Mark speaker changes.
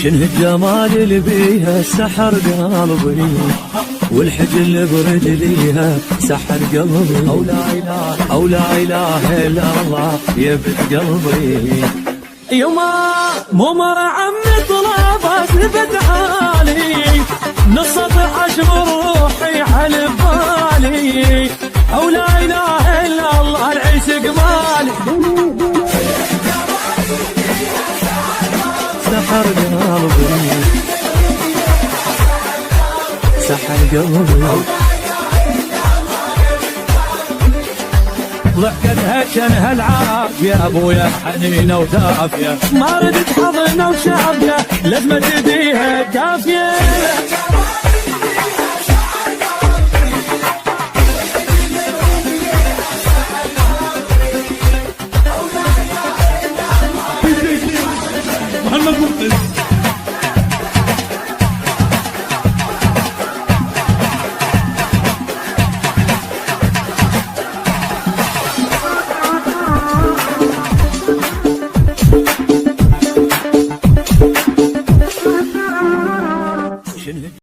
Speaker 1: شنه الجمال اللي بيها سحر قلبي، والحجل برجليها سحر قلبي، أو لا إله إلا الله يبت قلبي. يما مو مرعم طلبات بدعالي، نصت عشم روحي حل ببالي، أو لا إله إلا الله العشق مالي. سحر قلبي سحر قلبي، ضحكتها كانها العافية ابويا حنينة ودافية، ما ردت حضنة وشافية لازم تديها كافية. محمد مقتل